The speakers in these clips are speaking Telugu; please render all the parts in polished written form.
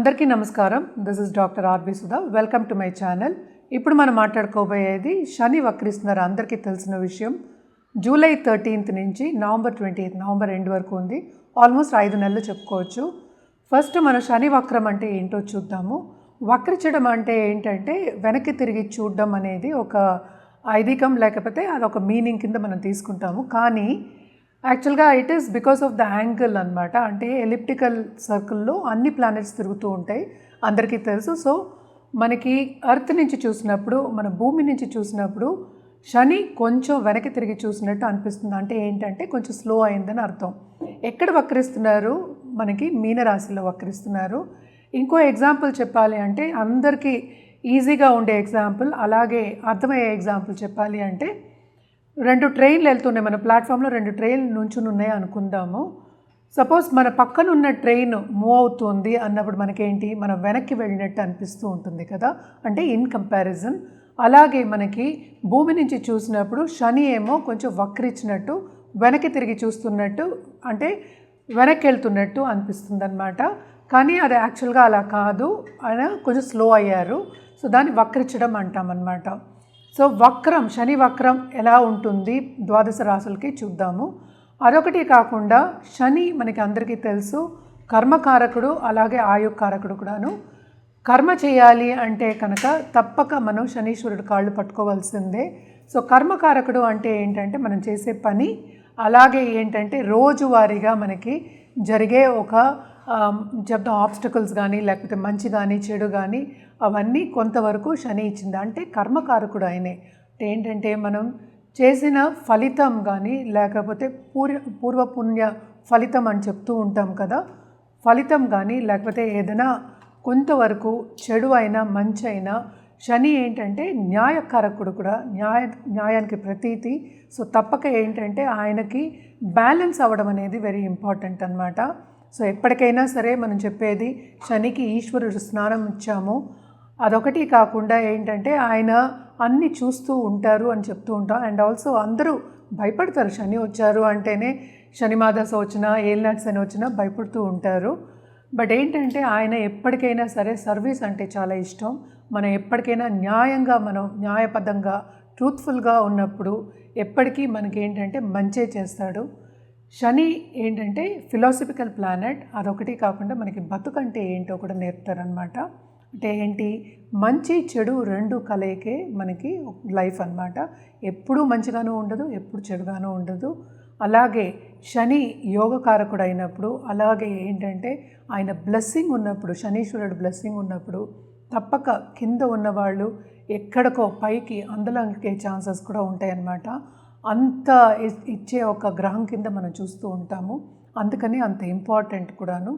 అందరికీ నమస్కారం. This is doctor R B Sudha. Welcome to my channel. ఇప్పుడు మనం మాట్లాడుకోబోయేది శని వక్రిస్తున్నారు, అందరికీ తెలిసిన విషయం. జూలై 13th నుంచి నవంబర్ 28th, నవంబర్ ఎండ్ వరకు ఉంది. ఆల్మోస్ట్ 5 నెలలు చెప్పుకోవచ్చు. ఫస్ట్ మనం శని వక్రం అంటే ఏంటో చూద్దాము. వక్రించడం అంటే ఏంటంటే వెనక్కి తిరిగి చూడడం అనేది ఒక ఐదీకం, లేకపోతే అదొక మీనింగ్ కింద మనం తీసుకుంటాము. కానీ యాక్చువల్గా it is because of the angle అనమాట. అంటే ఎలిప్టికల్ సర్కిల్లో అన్ని ప్లానెట్స్ తిరుగుతూ ఉంటాయి, అందరికీ తెలుసు. సో మనకి ఎర్త్ నుంచి చూసినప్పుడు, మన భూమి నుంచి చూసినప్పుడు శని కొంచెం వెనక్కి తిరిగి చూసినట్టు అనిపిస్తుంది. అంటే ఏంటంటే కొంచెం స్లో అయిందని అర్థం. ఎక్కడ వక్రిస్తున్నారు? మనకి మీనరాశిలో వక్రిస్తున్నారు. ఇంకో ఎగ్జాంపుల్ చెప్పాలి అంటే, అందరికీ ఈజీగా ఉండే ఎగ్జాంపుల్, అలాగే అర్థమయ్యే ఎగ్జాంపుల్ చెప్పాలి అంటే, 2 ట్రైన్లు వెళ్తున్నాయి, మన ప్లాట్ఫామ్లో 2 ట్రైన్లు నుంచుని ఉన్నాయి అనుకుందాము. సపోజ్ మన పక్కన ఉన్న ట్రైన్ మూవ్ అవుతుంది అన్నప్పుడు మనకేంటి, మనం వెనక్కి వెళ్ళినట్టు అనిపిస్తూ ఉంటుంది కదా, అంటే ఇన్ కంపారిజన్. అలాగే మనకి భూమి నుంచి చూసినప్పుడు శని ఏమో కొంచెం వక్రించినట్టు, వెనక్కి తిరిగి చూస్తున్నట్టు, అంటే వెనక్కి వెళ్తున్నట్టు అనిపిస్తుంది అనమాట. కానీ అది యాక్చువల్గా అలా కాదు, ఆయన కొంచెం స్లో అయ్యారు. సో దాన్ని వక్రించడం అంటామన్నమాట. సో వక్రం, శని వక్రం ఎలా ఉంటుంది ద్వాదశ రాశులకి చూద్దాము. అదొకటి కాకుండా శని మనకి అందరికీ తెలుసు కర్మకారకుడు, అలాగే ఆయుకారకుడు కూడాను. కర్మ చేయాలి అంటే కనుక తప్పక మనం శనీశ్వరుడు కాళ్ళు పట్టుకోవాల్సిందే. సో కర్మకారకుడు అంటే ఏంటంటే మనం చేసే పని, అలాగే ఏంటంటే రోజువారీగా మనకి జరిగే ఒక చెప్తాం ఆబ్స్టకల్స్ కానీ, లేకపోతే మంచి కానీ చెడు కానీ, అవన్నీ కొంతవరకు శని ఇచ్చింది. అంటే కర్మకారకుడు ఆయనే. అంటే ఏంటంటే మనం చేసిన ఫలితం కానీ, లేకపోతే పూర్వపుణ్య ఫలితం అని చెప్తూ ఉంటాం కదా, ఫలితం కానీ, లేకపోతే ఏదైనా కొంతవరకు చెడు అయినా మంచి అయినా శని ఏంటంటే న్యాయకారకుడు కూడా, న్యాయానికి ప్రతీతి. సో తప్పక ఏంటంటే ఆయనకి బ్యాలెన్స్ అవ్వడం అనేది వెరీ ఇంపార్టెంట్ అనమాట. సో ఎప్పటికైనా సరే మనం చెప్పేది శనికి ఈశ్వరుడు స్నానం ఇచ్చాము. అదొకటి కాకుండా ఏంటంటే ఆయన అన్నీ చూస్తూ ఉంటారు అని చెప్తూ ఉంటాం. అండ్ ఆల్సో అందరూ భయపడతారు, శని వచ్చారు అంటేనే, శని మాదశ వచ్చినా, ఏలినాటి శని వచ్చినా భయపడుతూ ఉంటారు. బట్ ఏంటంటే ఆయన ఎప్పటికైనా సరే సర్వీస్ అంటే చాలా ఇష్టం. మనం ఎప్పటికైనా న్యాయంగా, మనం న్యాయబద్ధంగా, ట్రూత్ఫుల్గా ఉన్నప్పుడు ఎప్పటికీ మనకి ఏంటంటే మంచే చేస్తాడు. శని ఏంటంటే ఫిలాసఫికల్ ప్లానెట్. అదొకటి కాకుండా మనకి బతుకంటే ఏంటో కూడా నేర్పుతారనమాట. అంటే ఏంటి, మంచి చెడు 2 కలయికే మనకి లైఫ్ అనమాట. ఎప్పుడూ మంచిగానూ ఉండదు, ఎప్పుడు చెడుగానూ ఉండదు. అలాగే శని యోగకారకుడు అయినప్పుడు, అలాగే ఏంటంటే ఆయన బ్లెస్సింగ్ ఉన్నప్పుడు, శనీశ్వరుడు బ్లెస్సింగ్ ఉన్నప్పుడు తప్పక కింద ఉన్నవాళ్ళు ఎక్కడికో పైకి అందులోకే ఛాన్సెస్ కూడా ఉంటాయన్నమాట. అంత ఇచ్చే ఒక గ్రహం కింద మనం చూస్తూ ఉంటాము. అందుకని అంత ఇంపార్టెంట్ కూడాను.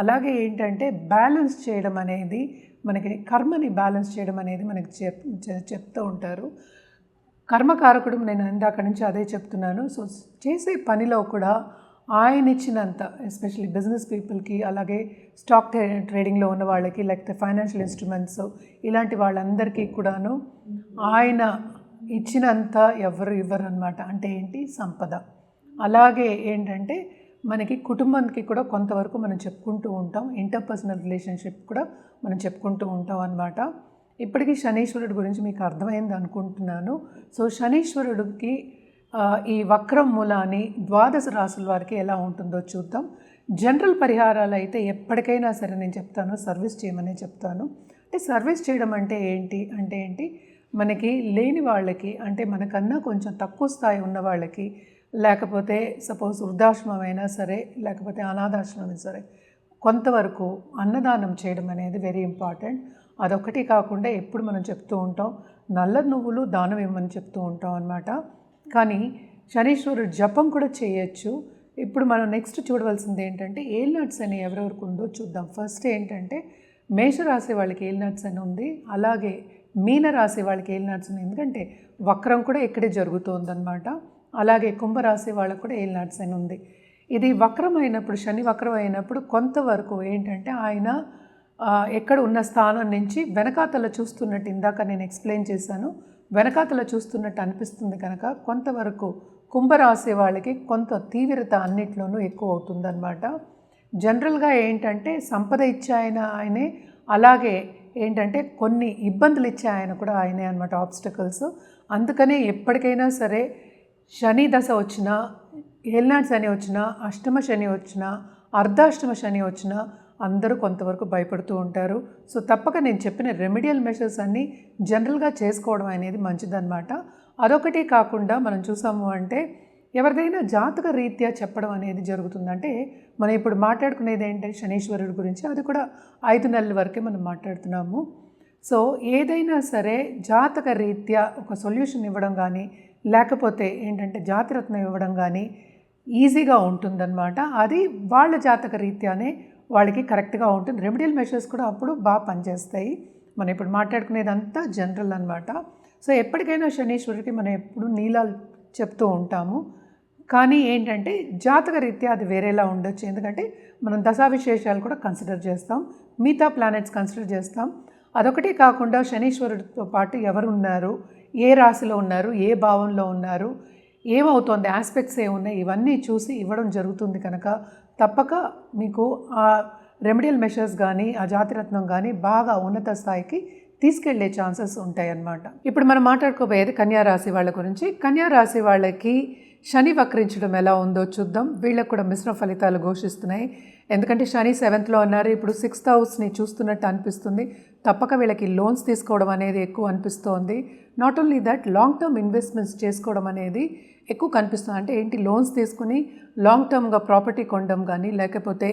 అలాగే ఏంటంటే బ్యాలెన్స్ చేయడం అనేది, మనకి కర్మని బ్యాలెన్స్ చేయడం అనేది మనకి చెప్తూ ఉంటారు. కర్మకారకుడు, నేను ఇందాక నుంచి అదే చెప్తున్నాను. సో చేసే పనిలో కూడా ఆయన ఇచ్చినంత, ఎస్పెషల్లీ బిజినెస్ పీపుల్కి, అలాగే స్టాక్ ట్రేడింగ్లో ఉన్న వాళ్ళకి, లేకపోతే ఫైనాన్షియల్ ఇన్స్ట్రుమెంట్స్ ఇలాంటి వాళ్ళందరికీ కూడాను ఆయన ఇచ్చినంత ఎవరు ఇవ్వరు అనమాట. అంటే ఏంటి, సంపద. అలాగే ఏంటంటే మనకి కుటుంబానికి కూడా కొంతవరకు మనం చెప్పుకుంటూ ఉంటాం, ఇంటర్పర్సనల్ రిలేషన్షిప్ కూడా మనం చెప్పుకుంటూ ఉంటాం అన్నమాట. ఇప్పటికీ శనీశ్వరుడు గురించి మీకు అర్థమైంది అనుకుంటున్నాను. సో శనీశ్వరుడికి ఈ వక్రం మూలాన్ని ద్వాదశ రాశుల వారికి ఎలా ఉంటుందో చూద్దాం. జనరల్ పరిహారాలు అయితే ఎప్పటికైనా సరే నేను చెప్తాను, సర్వీస్ చేయమని చెప్తాను. అంటే సర్వీస్ చేయడం అంటే ఏంటి, మనకి లేని వాళ్ళకి, అంటే మనకన్నా కొంచెం తక్కువ స్థాయి ఉన్న వాళ్ళకి, లేకపోతే సపోజ్ వృద్ధాశ్రమం అయినా సరే, లేకపోతే అనాథాశ్రమం అయినా సరే, కొంతవరకు అన్నదానం చేయడం అనేది వెరీ ఇంపార్టెంట్. అదొకటి కాకుండా ఎప్పుడు మనం చెప్తూ ఉంటాం, నల్ల నువ్వులు దానం ఇవ్వమని చెప్తూ ఉంటాం అన్నమాట. కానీ శనీశ్వరుడు జపం కూడా చేయొచ్చు. ఇప్పుడు మనం నెక్స్ట్ చూడవలసింది ఏంటంటే ఏలినాటి శని ఎవరెవరికి ఉందో చూద్దాం. ఫస్ట్ ఏంటంటే మేషరాశి వాళ్ళకి ఏలినాటి శని ఉంది, అలాగే మీనరాశి వాళ్ళకి ఏలినాటి శని, ఎందుకంటే వక్రం కూడా ఇక్కడే జరుగుతుందన్నమాట. అలాగే కుంభరాశి వాళ్ళకు కూడా ఏలినాటి శని ఉంది. ఇది వక్రం అయినప్పుడు, శని వక్రం అయినప్పుడు కొంతవరకు ఏంటంటే ఆయన ఎక్కడ ఉన్న స్థానం నుంచి వెనకాతల చూస్తున్నట్టు, ఇందాక నేను ఎక్స్ప్లెయిన్ చేశాను, వెనకాతల చూస్తున్నట్టు అనిపిస్తుంది కనుక కొంతవరకు కుంభరాశి వాళ్ళకి కొంత తీవ్రత అన్నిట్లోనూ ఎక్కువ అవుతుందన్నమాట. జనరల్గా ఏంటంటే సంపద ఇచ్చే ఆయనే, అలాగే ఏంటంటే కొన్ని ఇబ్బందులు ఇచ్చే ఆయన కూడా ఆయనే అనమాట, ఆబ్స్టకల్స్. అందుకనే ఎప్పటికైనా సరే శని దశ వచ్చినా, ఏలినాటి శని వచ్చినా, అష్టమ శని వచ్చినా, అర్ధాష్టమ శని వచ్చినా అందరూ కొంతవరకు భయపడుతూ ఉంటారు. సో తప్పక నేను చెప్పిన రెమెడియల్ మెషర్స్ అన్నీ జనరల్గా చేసుకోవడం అనేది మంచిదన్నమాట. అదొకటి కాకుండా మనం చూసాము అంటే ఎవరిదైనా జాతక రీత్యా చెప్పడం అనేది జరుగుతుందంటే, మనం ఇప్పుడు మాట్లాడుకునేది ఏంటంటే శనీశ్వరుడి గురించి, అది కూడా 5 నెలల వరకే మనం మాట్లాడుతున్నాము. సో ఏదైనా సరే జాతక రీత్యా ఒక సొల్యూషన్ ఇవ్వడం కానీ, లేకపోతే ఏంటంటే జాతిరత్నం ఇవ్వడం కానీ ఈజీగా ఉంటుందన్నమాట. అది వాళ్ళ జాతక రీత్యానే వాళ్ళకి కరెక్ట్గా ఉంటుంది. రెమెడియల్ మెషర్స్ కూడా అప్పుడు బాగా పనిచేస్తాయి. మనం ఇప్పుడు మాట్లాడుకునేదంతా జనరల్ అనమాట. సో ఎప్పటికైనా శనీశ్వరుడికి మనం ఎప్పుడు నీలాలు చెప్తూ ఉంటాము. కానీ ఏంటంటే జాతక రీత్యా అది వేరేలా ఉండొచ్చు. ఎందుకంటే మనం దశావిశేషాలు కూడా కన్సిడర్ చేస్తాం, మిగతా ప్లానెట్స్ కన్సిడర్ చేస్తాం. అదొకటి కాకుండా శనీశ్వరుడితో పాటు ఎవరు ఉన్నారు, ఏ రాశిలో ఉన్నారు, ఏ భావంలో ఉన్నారు, ఏమవుతోంది, ఆస్పెక్ట్స్ ఏమున్నాయి, ఇవన్నీ చూసి ఇవ్వడం జరుగుతుంది. కనుక తప్పక మీకు ఆ రెమెడియల్ మెషర్స్ కానీ ఆ జాతిరత్నం కానీ బాగా ఉన్నత స్థాయికి తీసుకెళ్లే ఛాన్సెస్ ఉంటాయి అన్నమాట. ఇప్పుడు మనం మాట్లాడుకోబోయేది కన్యారాశి వాళ్ళ గురించి. కన్యారాశి వాళ్ళకి శని వక్రించడం ఎలా ఉందో చూద్దాం. వీళ్ళకు కూడా మిశ్రమ ఫలితాలు ఘోషిస్తున్నాయి. ఎందుకంటే శని 7th ఉన్నారు, ఇప్పుడు 6th హౌస్ని చూస్తున్నట్టు అనిపిస్తుంది. తప్పక వీళ్ళకి లోన్స్ తీసుకోవడం అనేది ఎక్కువ అనిపిస్తోంది. Not only that, long term investments చేసుకోవడం అనేది ఎక్కువ కనిపిస్తుంది. అంటే ఏంటి, లోన్స్ తీసుకుని లాంగ్ టర్మ్గా ప్రాపర్టీ కొనడం కానీ, లేకపోతే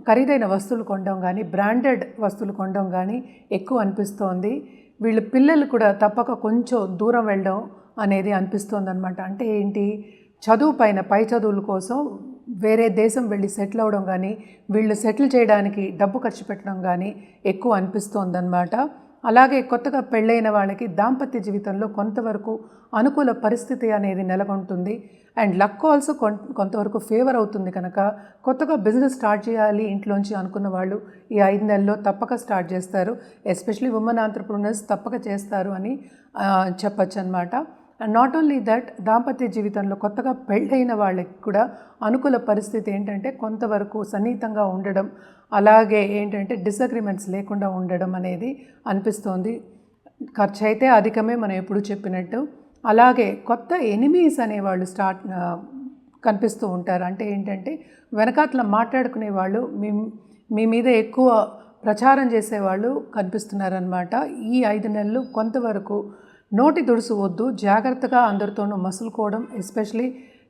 ఖరీదైన వస్తువులు కొనడం కానీ, బ్రాండెడ్ వస్తువులు కొనడం కానీ ఎక్కువ అనిపిస్తోంది. వీళ్ళ పిల్లలు కూడా తప్పక కొంచెం దూరం వెళ్ళడం అనేది అనిపిస్తోంది అనమాట. అంటే ఏంటి, చదువు పైన పై చదువుల కోసం వేరే దేశం వెళ్ళి సెటిల్ అవ్వడం కానీ, వీళ్ళు సెటిల్ చేయడానికి డబ్బు ఖర్చు పెట్టడం కానీ ఎక్కువ అనిపిస్తోందన్నమాట. అలాగే కొత్తగా పెళ్ళైన వాళ్ళకి దాంపత్య జీవితంలో కొంతవరకు అనుకూల పరిస్థితి అనేది నెలకొంటుంది. అండ్ లక్ ఆల్సో కొంతవరకు ఫేవర్ అవుతుంది. కనుక కొత్తగా బిజినెస్ స్టార్ట్ చేయాలి ఇంట్లోంచి అనుకున్న వాళ్ళు ఈ 5 నెలల్లో తప్పక స్టార్ట్ చేస్తారు. ఎస్పెషలీ ఉమెన్ ఆంట్రప్రెన్యూర్స్ తప్పక చేస్తారు అని చెప్పచ్చు అనమాట. అండ్ నాట్ ఓన్లీ దట్, దాంపత్య జీవితంలో కొత్తగా పెళ్ళైన వాళ్ళకి కూడా అనుకూల పరిస్థితి ఏంటంటే కొంతవరకు సన్నిహితంగా ఉండడం, అలాగే ఏంటంటే డిసగ్రిమెంట్స్ లేకుండా ఉండడం అనేది అనిపిస్తోంది. ఖర్చు అయితే అధికమే, మనం ఎప్పుడు చెప్పినట్టు. అలాగే కొత్త ఎనిమీస్ అనేవాళ్ళు కనిపిస్తూ ఉంటారు. అంటే ఏంటంటే వెనకాతల మాట్లాడుకునే వాళ్ళు, మీ మీద ఎక్కువ ప్రచారం చేసేవాళ్ళు కనిపిస్తున్నారనమాట. ఈ 5 నెలలు కొంతవరకు నోటి దుడుసు వద్దు, జాగ్రత్తగా అందరితోనూ మసులుకోవడం, ఎస్పెషలీ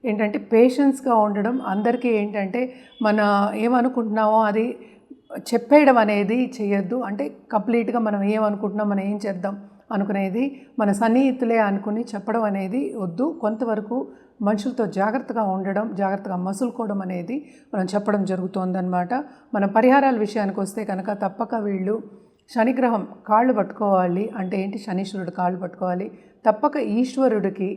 ఏంటంటే పేషెన్స్గా ఉండడం. అందరికీ ఏంటంటే మన ఏమనుకుంటున్నామో అది చెప్పేయడం అనేది చేయొద్దు. అంటే కంప్లీట్గా మనం ఏమనుకుంటున్నాం, మనం ఏం చేద్దాం అనుకునేది మన సన్నిహితులే అనుకుని చెప్పడం అనేది వద్దు. కొంతవరకు మనుషులతో జాగ్రత్తగా ఉండడం, జాగ్రత్తగా మసులుకోవడం అనేది మనం చెప్పడం జరుగుతోందన్నమాట. మన పరిహారాల విషయానికి వస్తే కనుక తప్పక వీళ్ళు శనిగ్రహం కాళ్ళు పట్టుకోవాలి. అంటే ఏంటి, శనీశ్వరుడు కాళ్ళు పట్టుకోవాలి. తప్పక ఈశ్వరుడికి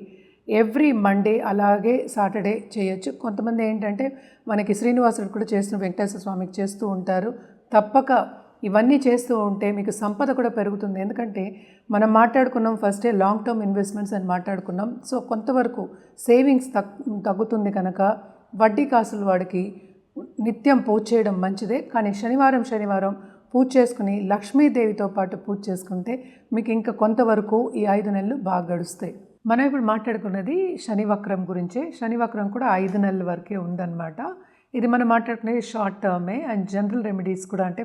ఎవ్రీ మండే అలాగే సాటర్డే చేయొచ్చు. కొంతమంది ఏంటంటే మనకి శ్రీనివాసుడు కూడా చేస్తున్న వెంకటేశ్వర స్వామికి చేస్తూ ఉంటారు. తప్పక ఇవన్నీ చేస్తూ ఉంటే మీకు సంపద కూడా పెరుగుతుంది. ఎందుకంటే మనం మాట్లాడుకున్నాం ఫస్టే లాంగ్ టర్మ్ ఇన్వెస్ట్మెంట్స్ అని మాట్లాడుకున్నాం. సో కొంతవరకు సేవింగ్స్ తగ్గుతుంది. కనుక వడ్డీ కాసులు వాడికి నిత్యం పూజ చేయడం మంచిదే. కానీ శనివారం పూజ చేసుకుని లక్ష్మీదేవితో పాటు పూజ చేసుకుంటే మీకు ఇంకా కొంతవరకు ఈ 5 నెలలు బాగా గడుస్తాయి. మనం ఇప్పుడు మాట్లాడుకున్నది శనివక్రం గురించే. శనివక్రం కూడా 5 నెలల వరకే ఉందన్నమాట. ఇది మనం మాట్లాడుకునేది షార్ట్ టర్మే. అండ్ జనరల్ రెమెడీస్ కూడా, అంటే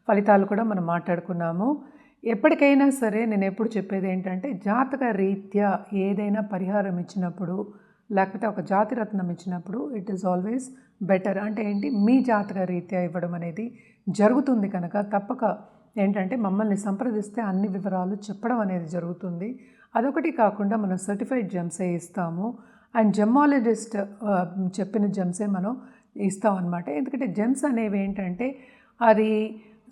ఫలితాలు కూడా మనం మాట్లాడుకున్నాము. ఎప్పటికైనా సరే నేను ఎప్పుడు చెప్పేది ఏంటంటే, జాతక రీత్యా ఏదైనా పరిహారం ఇచ్చినప్పుడు, లేకపోతే ఒక జాతిరత్నం ఇచ్చినప్పుడు ఇట్ ఈస్ ఆల్వేస్ బెటర్. అంటే ఏంటి, మీ జాతక రీత్యా ఇవ్వడం అనేది జరుగుతుంది. కనుక తప్పక ఏంటంటే మమ్మల్ని సంప్రదిస్తే అన్ని వివరాలు చెప్పడం అనేది జరుగుతుంది. అదొకటి కాకుండా మనం సర్టిఫైడ్ జెమ్సే ఇస్తాము. అండ్ జెమ్మాలజిస్ట్ చెప్పిన జెమ్సే మనం ఇస్తాం అన్నమాట. ఎందుకంటే జెమ్స్ అనేవి ఏంటంటే అది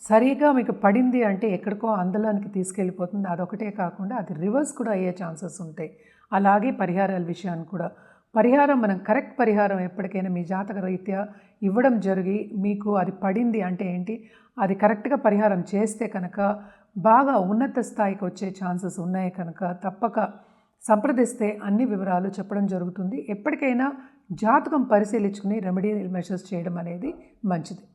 సరిగా మీకు పడింది అంటే ఎక్కడికో అందలానికి తీసుకెళ్ళిపోతుంది. అదొకటే కాకుండా అది రివర్స్ కూడా అయ్యే ఛాన్సెస్ ఉంటాయి. అలాగే పరిహారాల విషయాన్ని కూడా, పరిహారం మనం కరెక్ట్ పరిహారం ఎప్పటికైనా మీ జాతక రీత్యా ఇవ్వడం జరిగి మీకు అది పడింది అంటే ఏంటి, అది కరెక్ట్గా పరిహారం చేస్తే కనుక బాగా ఉన్నత స్థాయికి వచ్చే ఛాన్సెస్ ఉన్నాయి. కనుక తప్పక సంప్రదిస్తే అన్ని వివరాలు చెప్పడం జరుగుతుంది. ఎప్పటికైనా జాతకం పరిశీలించుకుని రెమెడీ మెషర్స్ చేయడం అనేది మంచిది.